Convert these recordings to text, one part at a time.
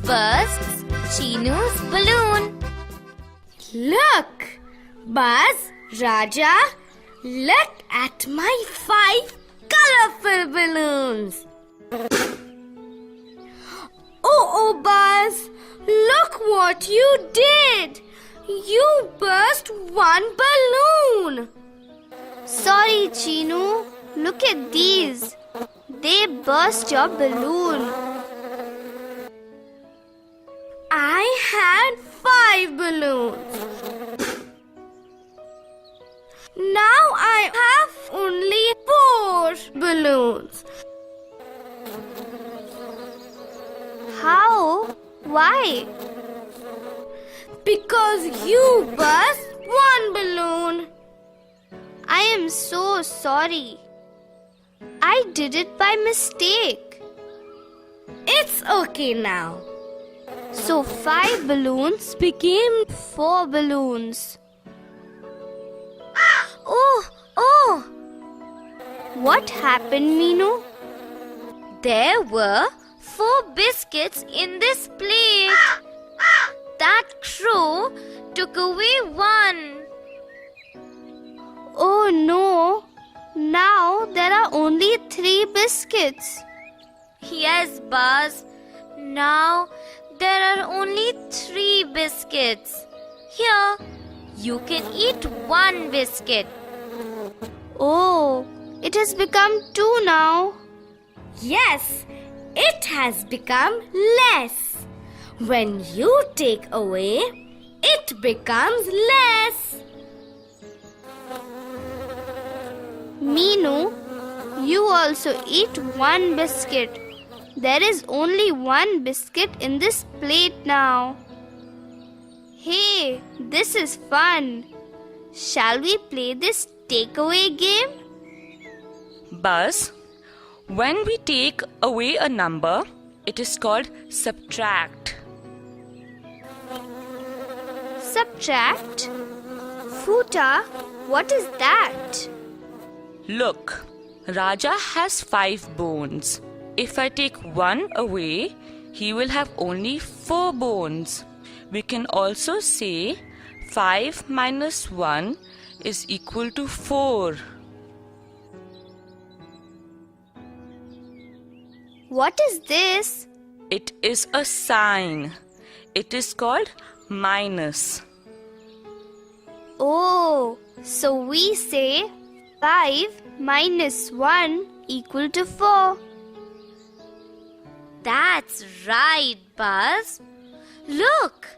bursts Chinu's balloon. Look, Buzz, Raja, look at my 5 colorful balloons. Oh, Buzz, look what you did. You burst one balloon. Sorry, Chinu. Look at these. They burst your balloon. I had 5 balloons. Now I have only 4 balloons. How? Why? Because you burst one balloon. I am so sorry. I did it by mistake. It's okay now. So 5 balloons became 4 balloons. Oh! What happened, Meenu? There were 4 biscuits in this plate. That crow took away one. Oh no! Now there are only 3 biscuits. Yes, Buzz. Now there are only 3 biscuits. Here, you can eat 1 biscuit. Oh, it has become 2 now. Yes, it has become less. When you take away, it becomes less. Meenu, you also eat 1 biscuit. There is only 1 biscuit in this plate now. Hey, this is fun. Shall we play this takeaway game? Buzz, when we take away a number, it is called subtract. Subtract? Futa, what is that? Look, Raja has 5 bones. If I take 1 away, he will have only 4 bones. We can also say 5 minus 1 is equal to 4. What is this? It is a sign. It is called minus. Oh, so we say 5 minus 1 equal to 4. That's right, Buzz. Look,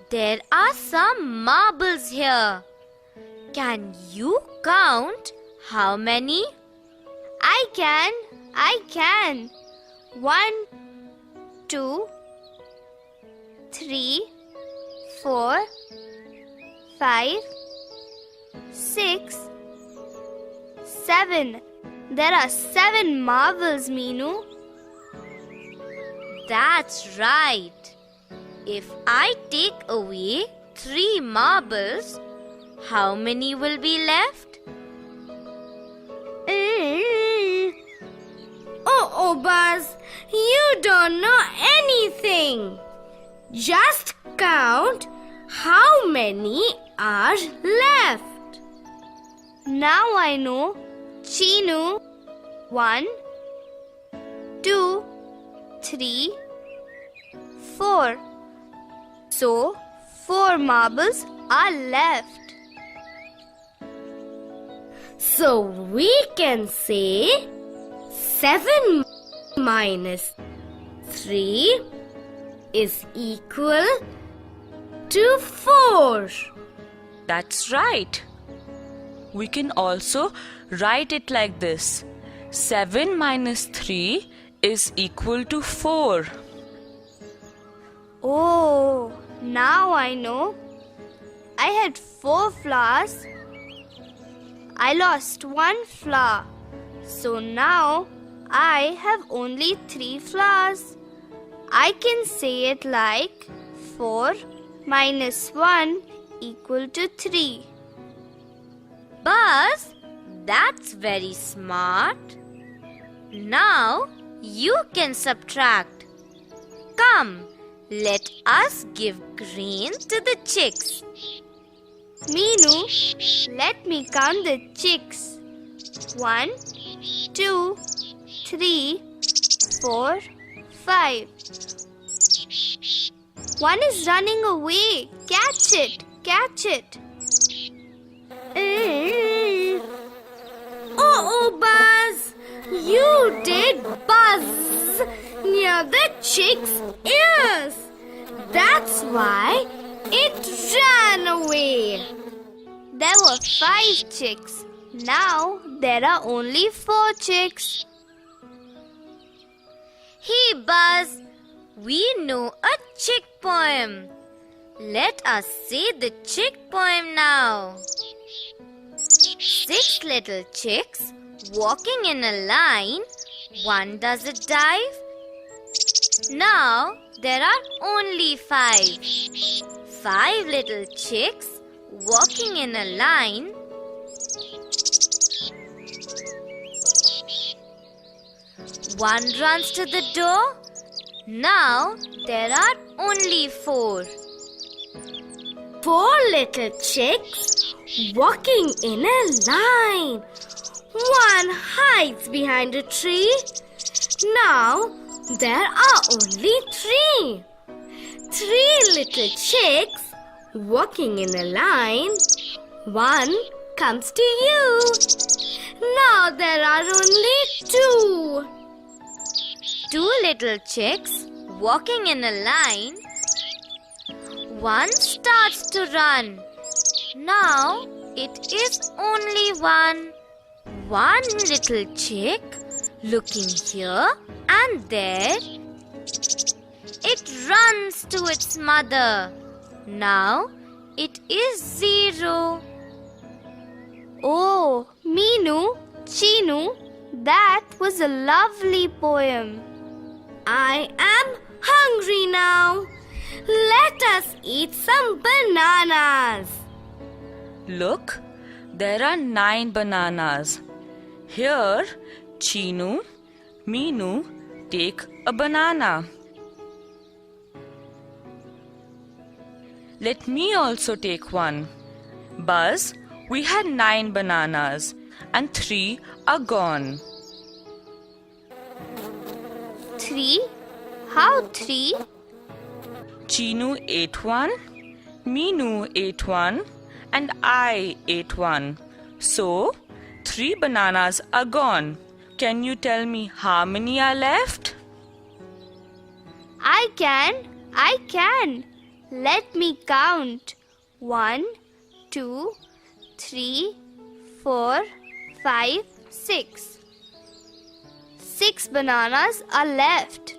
there are some marbles here. Can you count how many? I can. 1, 2, 3, 4, 5, 6, 7. There are 7 marbles, Meenu. That's right. If I take away 3 marbles, how many will be left? Oh, Buzz, you don't know anything. Just count how many are left. Now I know. Chinu. 1, 2, 3, 4. So 4 marbles are left. So we can say 7 minus 3 is equal to 4. That's right. We can also write it like this. 7 minus 3 is equal to 4. Oh, now I know. I had 4 flowers. I lost 1 flower. So now I have only 3 flowers. I can say it like 4 minus 1 equal to 3. Buzz, that's very smart. Now you can subtract. Come, Let us give grain to the chicks. Meenu, let me count the chicks. 1, 2, 3, 4, 5. One is running away. Catch it, catch it. Oh, Buzz! You did buzz near the chick's ears. That's why it ran away. There were 5 chicks. Now there are only 4 chicks. Hey Buzz, we know a chick poem. Let us say the chick poem now. 6 little chicks walking in a line. One does a dive. Now there are only 5. 5 little chicks walking in a line. One runs to the door. Now there are only 4. 4 little chicks walking in a line. One hides behind a tree. Now there are only 3. 3 little chicks walking in a line. One comes to you. Now there are only 2. 2 little chicks walking in a line. One starts to run. Now it is only 1. 1 little chick looking here and there. It runs to its mother. Now it is 0. Oh, Meenu, Cheenu, that was a lovely poem. I am hungry now. Let us eat some bananas. Look, there are 9 bananas. Here, Cheenu, Meenu, take a banana. Let me also take one. Buzz, we had 9 bananas and 3 are gone. 3? How 3? Cheenu ate one, Meenu ate one, and I ate one. So, 3 bananas are gone. Can you tell me how many are left? I can. Let me count. 1, 2, 3, 4, 5, 6. 6 bananas are left.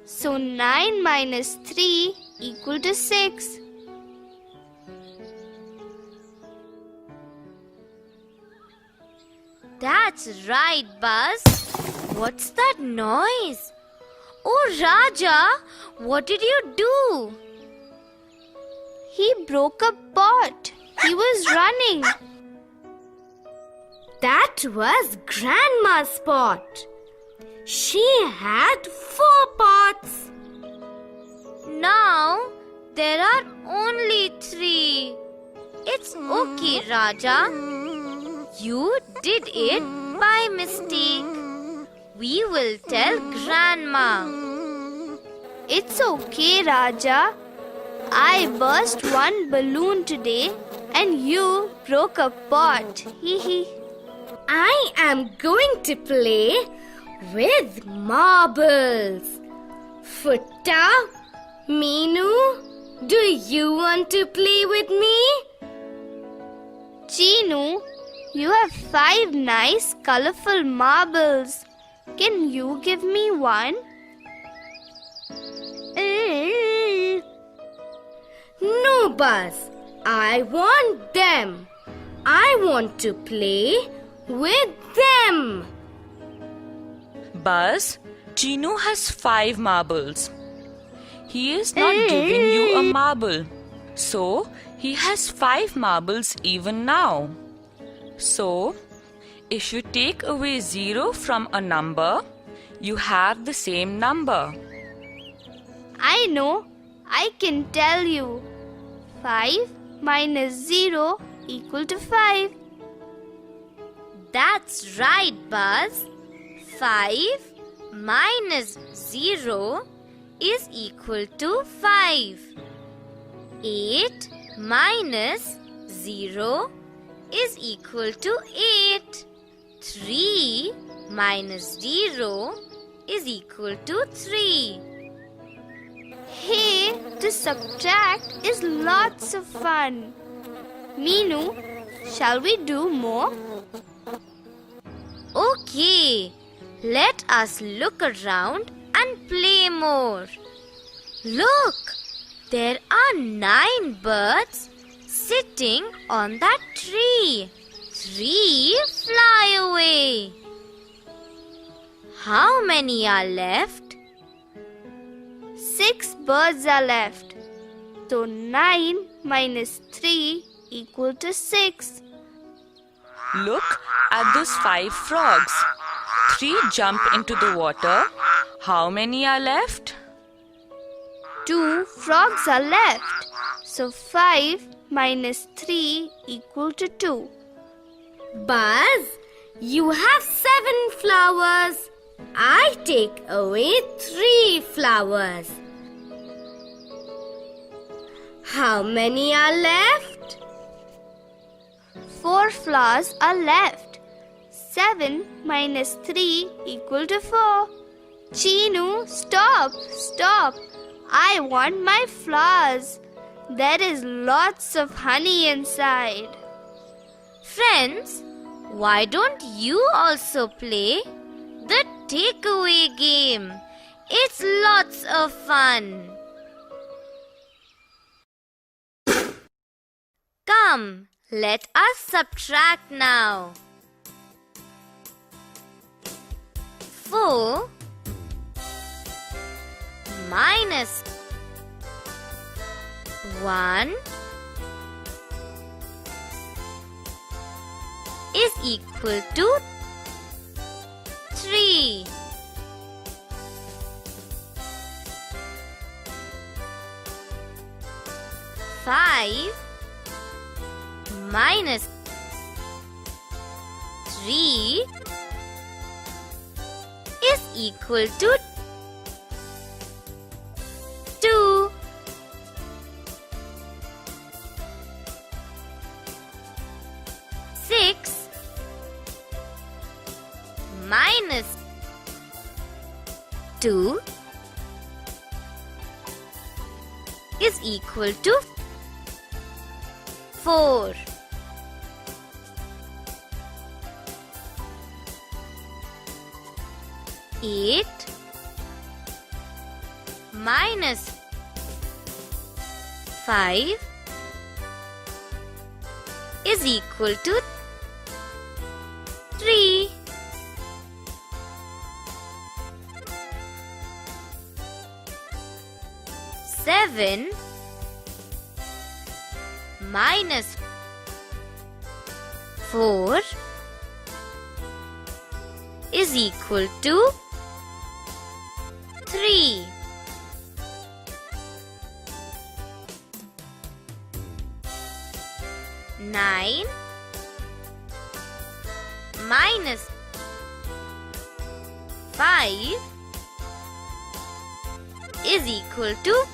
So 9 minus 3 equal to 6. That's right, Buzz. What's that noise? Oh, Raja, what did you do? He broke a pot. He was running. That was Grandma's pot. She had 4 pots. Now there are only 3. It's okay, Raja. You did it by mistake. We will tell Grandma. It's okay, Raja. I burst one balloon today and you broke a pot. Hee hee. I am going to play with marbles. Futta, Meenu, do you want to play with me? Cheenu, you have 5 nice colorful marbles. Can you give me one? No, Buzz. I want them. I want to play with them. Buzz, Cheenu has 5 marbles. He is not giving you a marble. So, he has 5 marbles even now. So, if you take away 0 from a number, you have the same number. I know. I can tell you. 5 minus 0 equal to 5. That's right, Buzz. 5 minus 0 is equal to 5. 8 minus 0 is equal to 8. 3 minus 0 is equal to 3. Hey, to subtract is lots of fun. Meenu, shall we do more? Okay, let us look around and play more. Look, there are 9 birds sitting on that tree. 3 fly away. How many are left? 6 birds are left. So 9 minus 3 equal to 6. Look at those 5 frogs. 3 jump into the water. How many are left? 2 frogs are left. So 5 minus 3 equal to 2. Buzz, you have 7 flowers. I take away 3 flowers. How many are left? 4 flowers are left. 7 minus 3 equal to 4. Cheenu, stop, stop. I want my flowers. There is lots of honey inside. Friends, why don't you also play the takeaway game? It's lots of fun. Come, let us subtract now. 4 minus 1 is equal to 3. 5 minus 3 is equal to 2. 6 minus 2 is equal to 4. 8 minus 5 is equal to 3. 7 minus 4 is equal to 3. 9 minus 5 is equal to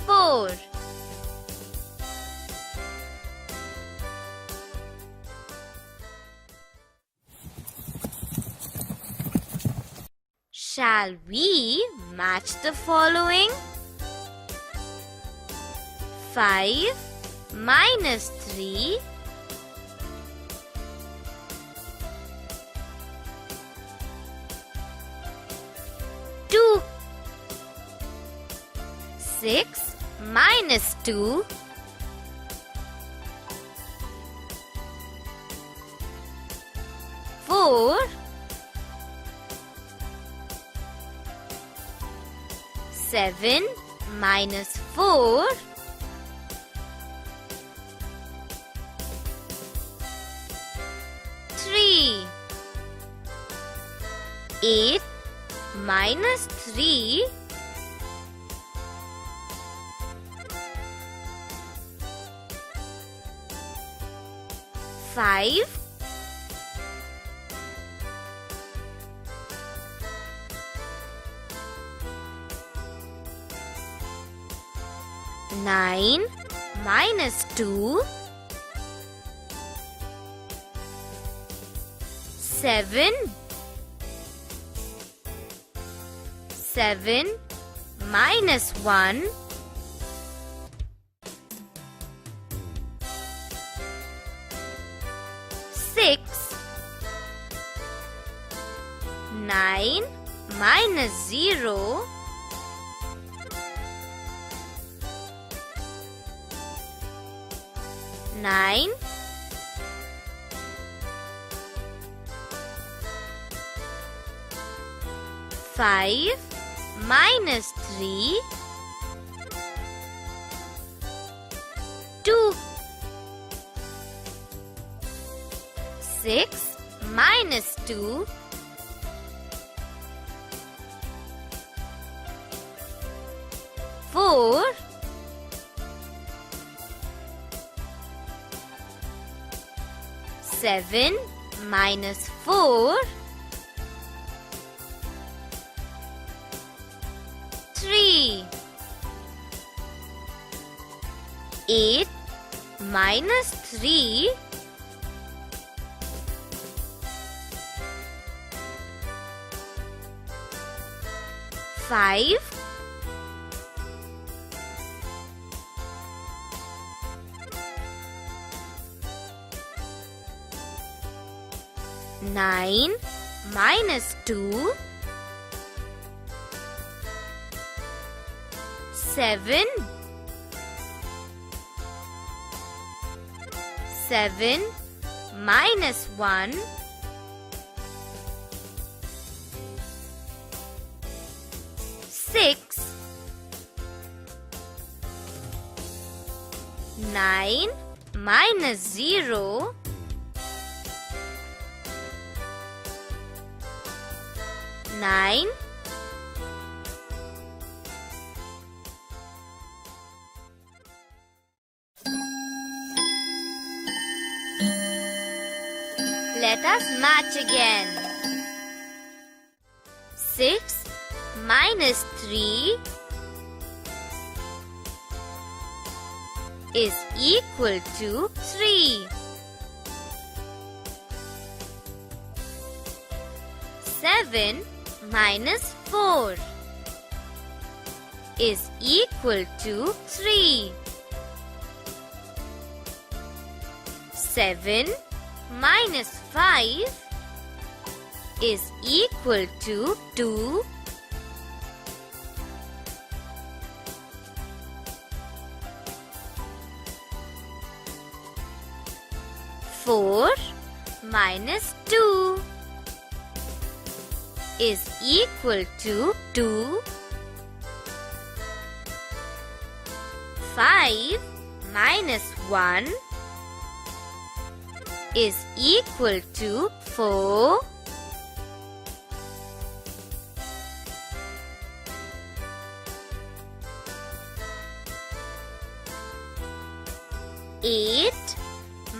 4. Shall we match the following? 5 minus 3 2. 6 minus 2 4. 7 minus 4 3. 8 minus 3 5. 9 minus 2. 7. 7 minus 1. 6. 9 minus 0. 9. 5 minus 3. 2. 6 minus 2. 4. 7 minus 4. 3. 8 minus 3. 5. 9 minus 2. 7. 7 minus 1. 6. 9 minus 0. 9. 'Let us match again. 6 minus 3 is equal to 3. 7 minus 4 is equal to 3. 7 minus 5 is equal to 2. 4 minus 2 is equal to 2. 5 minus 1 is equal to 4. 8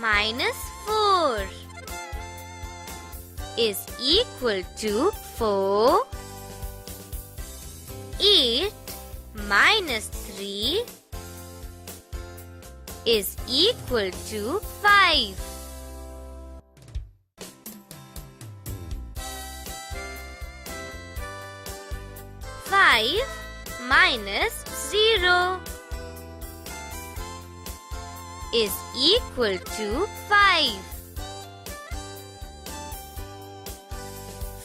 minus 4 is equal to 4. 8 minus 3 is equal to 5. 5 minus 0 is equal to 5.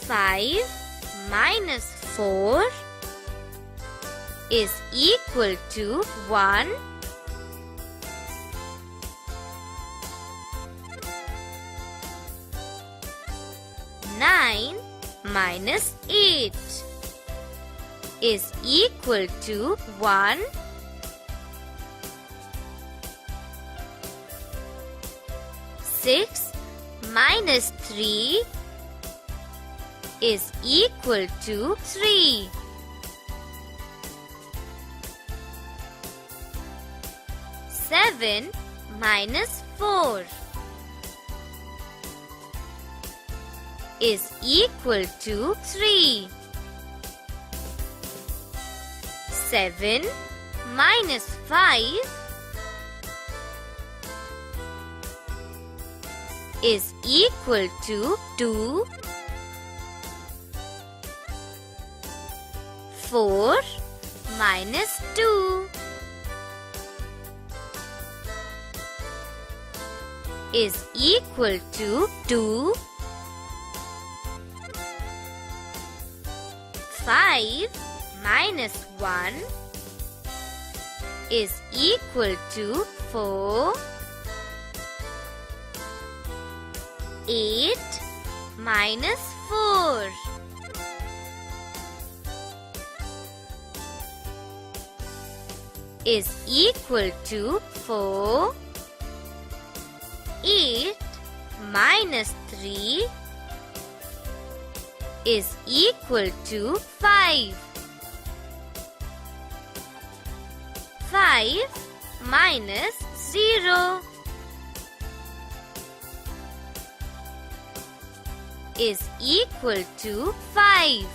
5 minus 4 is equal to 1. 9 minus 8 is equal to 1. 6 minus 3 is equal to 3. 7 minus 4 is equal to 3. 7 minus 5 is equal to 2. 4 minus 2 is equal to 2. 5 minus 1 is equal to 4. 8 minus 4 is equal to 4. 8 minus 3 is equal to 5. 5 minus 0 is equal to 5.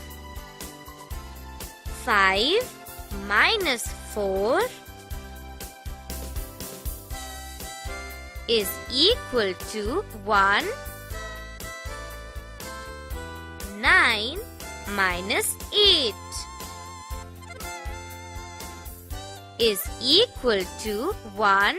5 minus 4 is equal to 1. 9 minus 8 is equal to 1.